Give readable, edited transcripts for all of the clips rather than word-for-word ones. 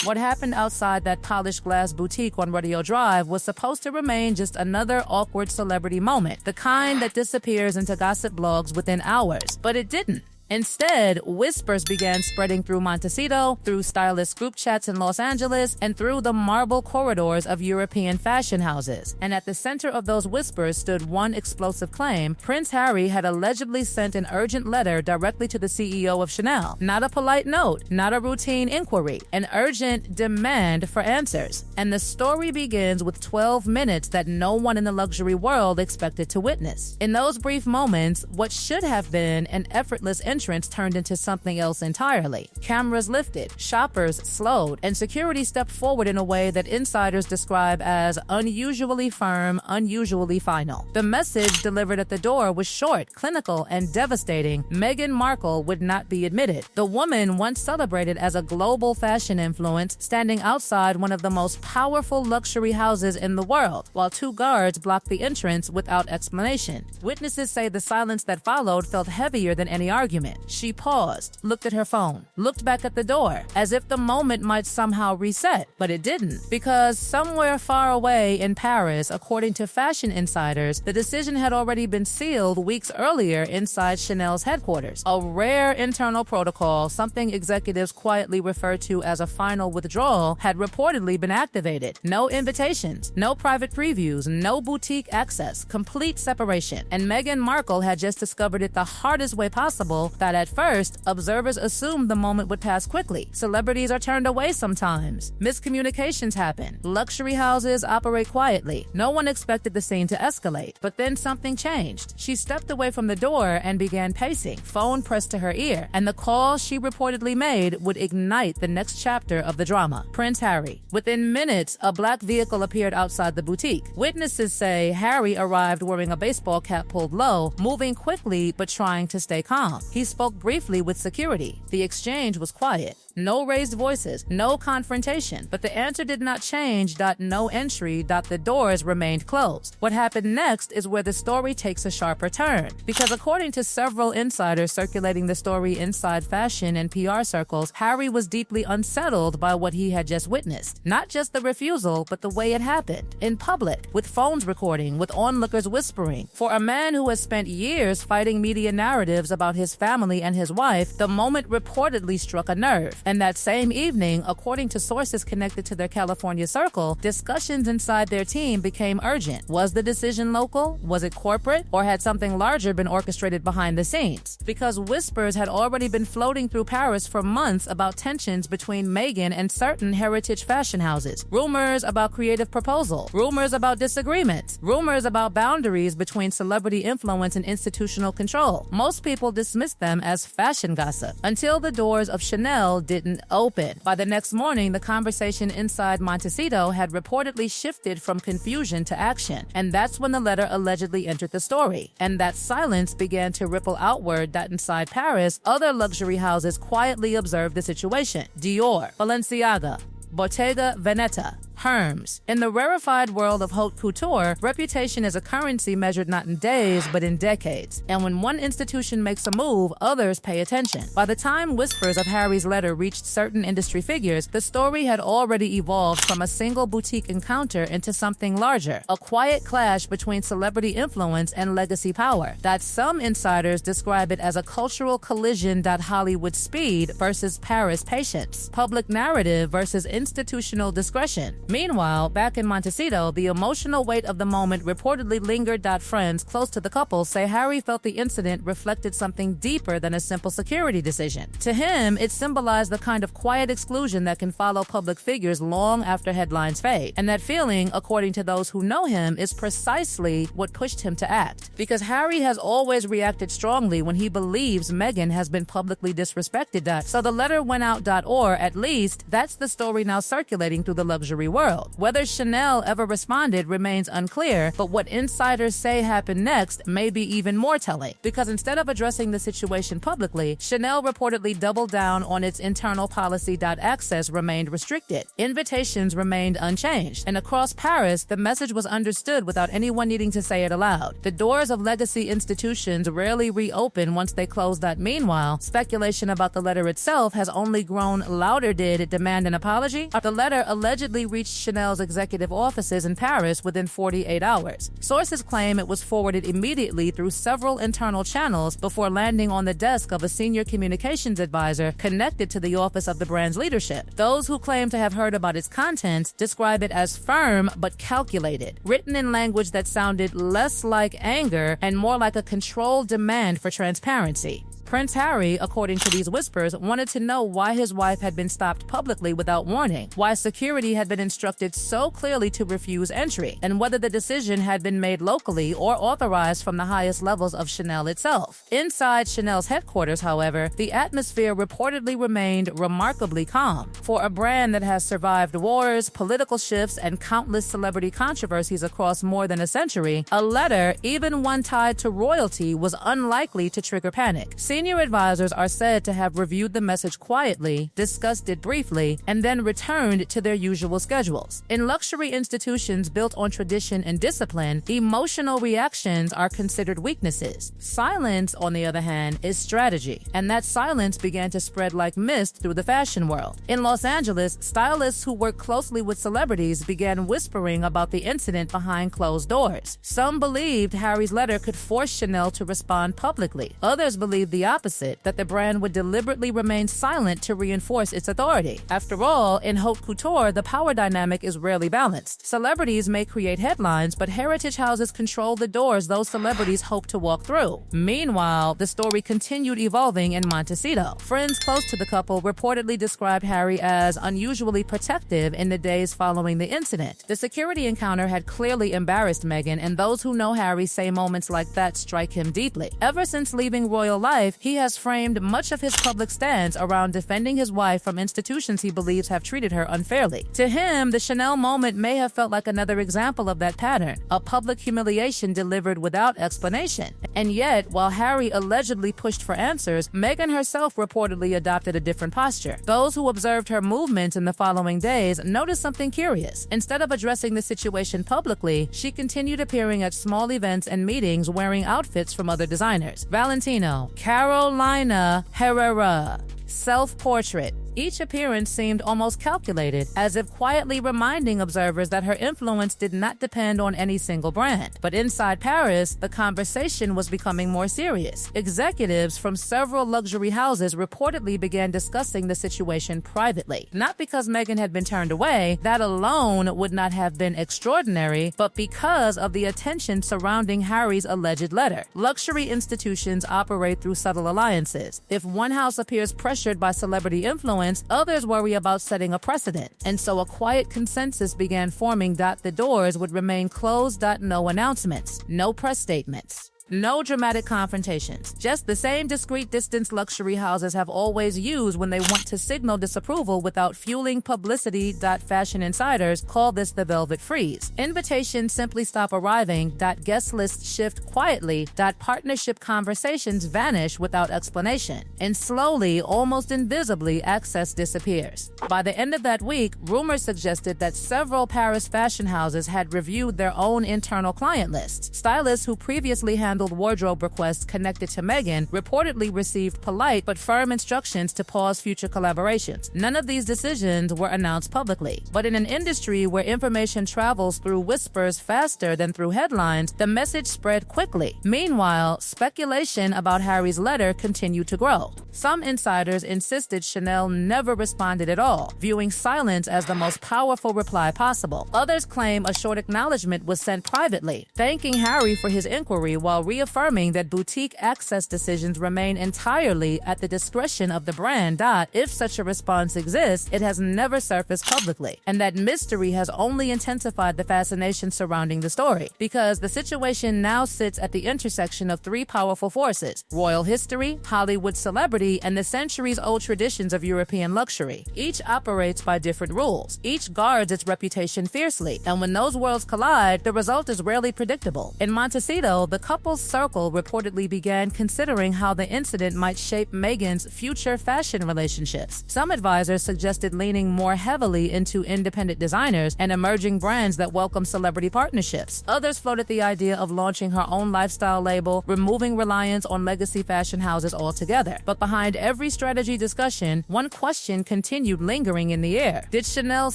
What happened outside that polished glass boutique on Rodeo Drive was supposed to remain just another awkward celebrity moment, the kind that disappears into gossip blogs within hours. But it didn't. Instead, whispers began spreading through Montecito, through stylist group chats in Los Angeles, and through the marble corridors of European fashion houses. And at the center of those whispers stood one explosive claim: Prince Harry had allegedly sent an urgent letter directly to the CEO of Chanel. Not a polite note, not a routine inquiry, an urgent demand for answers. And the story begins with 12 minutes that no one in the luxury world expected to witness. In those brief moments, what should have been an effortless entrance turned into something else entirely. Cameras lifted, shoppers slowed, and security stepped forward in a way that insiders describe as unusually firm, unusually final. The message delivered at the door was short, clinical, and devastating. Meghan Markle would not be admitted. The woman once celebrated as a global fashion influence, standing outside one of the most powerful luxury houses in the world, while two guards blocked the entrance without explanation. Witnesses say the silence that followed felt heavier than any argument. She paused, looked at her phone, looked back at the door, as if the moment might somehow reset, but it didn't. Because somewhere far away in Paris, according to fashion insiders, the decision had already been sealed weeks earlier inside Chanel's headquarters. A rare internal protocol, something executives quietly refer to as a final withdrawal, had reportedly been activated. No invitations, no private previews, no boutique access, complete separation. And Meghan Markle had just discovered it the hardest way possible, that at first, observers assumed the moment would pass quickly. Celebrities are turned away sometimes. Miscommunications happen. Luxury houses operate quietly. No one expected the scene to escalate. But then something changed. She stepped away from the door and began pacing, phone pressed to her ear, and the call she reportedly made would ignite the next chapter of the drama. Prince Harry. Within minutes, a black vehicle appeared outside the boutique. Witnesses say Harry arrived wearing a baseball cap pulled low, moving quickly but trying to stay calm. He spoke briefly with security. The exchange was quiet. No raised voices, no confrontation, but the answer did not change. No entry. The doors remained closed. What happened next is where the story takes a sharper turn, because according to several insiders circulating the story inside fashion and PR circles, Harry was deeply unsettled by what he had just witnessed. Not just the refusal, but the way it happened. In public, with phones recording, with onlookers whispering. For a man who has spent years fighting media narratives about his family and his wife, the moment reportedly struck a nerve. And that same evening, according to sources connected to their California circle, discussions inside their team became urgent. Was the decision local? Was it corporate? Or had something larger been orchestrated behind the scenes? Because whispers had already been floating through Paris for months about tensions between Meghan and certain heritage fashion houses. Rumors about creative proposal. Rumors about disagreements. Rumors about boundaries between celebrity influence and institutional control. Most people dismissed them as fashion gossip until the doors of Chanel didn't open. By the next morning, the conversation inside Montecito had reportedly shifted from confusion to action, and that's when the letter allegedly entered the story. And that silence began to ripple outward. That inside Paris, other luxury houses quietly observed the situation. Dior, Balenciaga, Bottega Veneta, Hermès. In the rarefied world of haute couture, reputation is a currency measured not in days, but in decades. And when one institution makes a move, others pay attention. By the time whispers of Harry's letter reached certain industry figures, the story had already evolved from a single boutique encounter into something larger, a quiet clash between celebrity influence and legacy power. That some insiders describe it as a cultural collision. Hollywood speed versus Paris patience, public narrative versus institutional discretion. Meanwhile, back in Montecito, the emotional weight of the moment reportedly lingered. Friends close to the couple say Harry felt the incident reflected something deeper than a simple security decision. To him, it symbolized the kind of quiet exclusion that can follow public figures long after headlines fade. And that feeling, according to those who know him, is precisely what pushed him to act. Because Harry has always reacted strongly when he believes Meghan has been publicly disrespected. So the letter went out. Or at least, that's the story now circulating through the luxury world. Whether Chanel ever responded remains unclear, but what insiders say happened next may be even more telling. Because instead of addressing the situation publicly, Chanel reportedly doubled down on its internal policy. Access remained restricted. Invitations remained unchanged. And across Paris, the message was understood without anyone needing to say it aloud. The doors of legacy institutions rarely reopen once they close. Meanwhile, speculation about the letter itself has only grown louder. Did it demand an apology? theory? The letter allegedly reached Chanel's executive offices in Paris within 48 hours. Sources claim it was forwarded immediately through several internal channels before landing on the desk of a senior communications advisor connected to the office of the brand's leadership. Those who claim to have heard about its contents describe it as firm but calculated, written in language that sounded less like anger and more like a controlled demand for transparency. Prince Harry, according to these whispers, wanted to know why his wife had been stopped publicly without warning, why security had been instructed so clearly to refuse entry, and whether the decision had been made locally or authorized from the highest levels of Chanel itself. Inside Chanel's headquarters, however, the atmosphere reportedly remained remarkably calm. For a brand that has survived wars, political shifts, and countless celebrity controversies across more than a century, a letter, even one tied to royalty, was unlikely to trigger panic. Senior advisors are said to have reviewed the message quietly, discussed it briefly, and then returned to their usual schedules. In luxury institutions built on tradition and discipline, emotional reactions are considered weaknesses. Silence, on the other hand, is strategy, and that silence began to spread like mist through the fashion world. In Los Angeles, stylists who work closely with celebrities began whispering about the incident behind closed doors. Some believed Harry's letter could force Chanel to respond publicly. Others believed the opposite, that the brand would deliberately remain silent to reinforce its authority. After all, in Haute Couture, the power dynamic is rarely balanced. Celebrities may create headlines, but heritage houses control the doors those celebrities hope to walk through. Meanwhile, the story continued evolving in Montecito. Friends close to the couple reportedly described Harry as unusually protective in the days following the incident. The security encounter had clearly embarrassed Meghan, and those who know Harry say moments like that strike him deeply. Ever since leaving royal life, he has framed much of his public stance around defending his wife from institutions he believes have treated her unfairly. To him, the Chanel moment may have felt like another example of that pattern, a public humiliation delivered without explanation. And yet, while Harry allegedly pushed for answers, Meghan herself reportedly adopted a different posture. Those who observed her movements in the following days noticed something curious. Instead of addressing the situation publicly, she continued appearing at small events and meetings wearing outfits from other designers. Valentino, Carolina Herrera, self-portrait. Each appearance seemed almost calculated, as if quietly reminding observers that her influence did not depend on any single brand. But inside Paris, the conversation was becoming more serious. Executives from several luxury houses reportedly began discussing the situation privately. Not because Meghan had been turned away, that alone would not have been extraordinary, but because of the attention surrounding Harry's alleged letter. Luxury institutions operate through subtle alliances. If one house appears pressured by celebrity influence, others worry about setting a precedent. And so a quiet consensus began forming. The doors would remain closed. No announcements, no press statements. No dramatic confrontations, just the same discreet distance luxury houses have always used when they want to signal disapproval without fueling publicity. Fashion insiders call this the velvet freeze. Invitations simply stop arriving. Guest lists shift quietly. Partnership conversations vanish without explanation. And slowly, almost invisibly, access disappears. By the end of that week, rumors suggested that several Paris fashion houses had reviewed their own internal client lists. Stylists who previously handled wardrobe requests connected to Meghan reportedly received polite but firm instructions to pause future collaborations. None of these decisions were announced publicly. But in an industry where information travels through whispers faster than through headlines, the message spread quickly. Meanwhile, speculation about Harry's letter continued to grow. Some insiders insisted Chanel never responded at all, viewing silence as the most powerful reply possible. Others claim a short acknowledgement was sent privately, thanking Harry for his inquiry while reaffirming that boutique access decisions remain entirely at the discretion of the brand. If such a response exists, it has never surfaced publicly, and that mystery has only intensified the fascination surrounding the story, because the situation now sits at the intersection of three powerful forces: royal history, Hollywood celebrity, and the centuries-old traditions of European luxury. Each operates by different rules. Each guards its reputation fiercely, and when those worlds collide, the result is rarely predictable. In Montecito, the couple full circle reportedly began considering how the incident might shape Meghan's future fashion relationships. Some advisors suggested leaning more heavily into independent designers and emerging brands that welcome celebrity partnerships. Others floated the idea of launching her own lifestyle label, removing reliance on legacy fashion houses altogether. But behind every strategy discussion, one question continued lingering in the air. Did Chanel's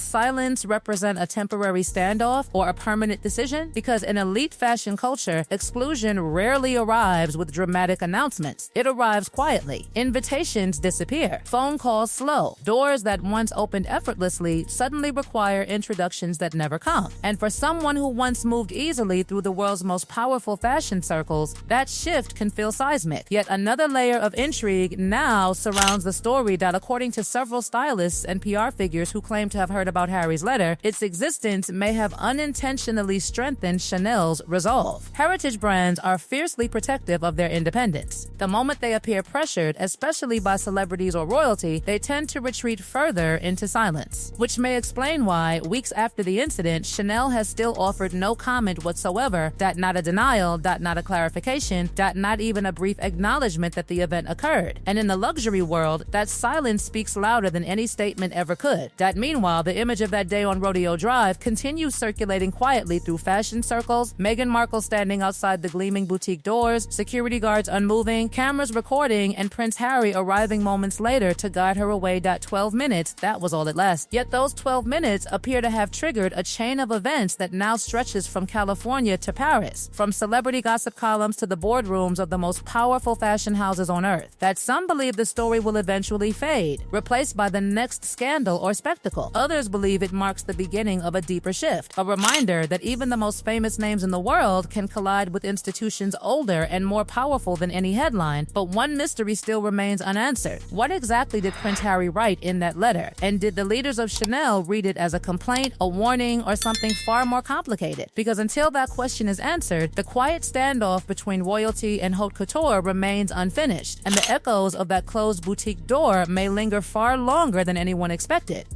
silence represent a temporary standoff or a permanent decision? Because in elite fashion culture, exclusion rarely arrives with dramatic announcements. It arrives quietly. Invitations disappear. Phone calls slow. Doors that once opened effortlessly suddenly require introductions that never come. And for someone who once moved easily through the world's most powerful fashion circles, that shift can feel seismic. Yet another layer of intrigue now surrounds the story that, according to several stylists and PR figures who claim to have heard about Harry's letter, its existence may have unintentionally strengthened Chanel's resolve. Heritage brands are fiercely protective of their independence. The moment they appear pressured, especially by celebrities or royalty, they tend to retreat further into silence. Which may explain why, weeks after the incident, Chanel has still offered no comment whatsoever, not a denial, not a clarification, not even a brief acknowledgement that the event occurred. And in the luxury world, that silence speaks louder than any statement ever could. Meanwhile, the image of that day on Rodeo Drive continues circulating quietly through fashion circles, Meghan Markle standing outside the gleaming boutique doors, security guards unmoving, cameras recording, and Prince Harry arriving moments later to guide her away. 12 minutes, that was all it lasted. Yet those 12 minutes appear to have triggered a chain of events that now stretches from California to Paris, from celebrity gossip columns to the boardrooms of the most powerful fashion houses on earth. That some believe the story will eventually fade, replaced by the next scandal or spectacle. Others believe it marks the beginning of a deeper shift, a reminder that even the most famous names in the world can collide with institutions older and more powerful than any headline. But one mystery still remains unanswered. What exactly did Prince Harry write in that letter? And did the leaders of Chanel read it as a complaint, a warning, or something far more complicated? Because until that question is answered, the quiet standoff between royalty and haute couture remains unfinished, and the echoes of that closed boutique door may linger far longer than anyone expected.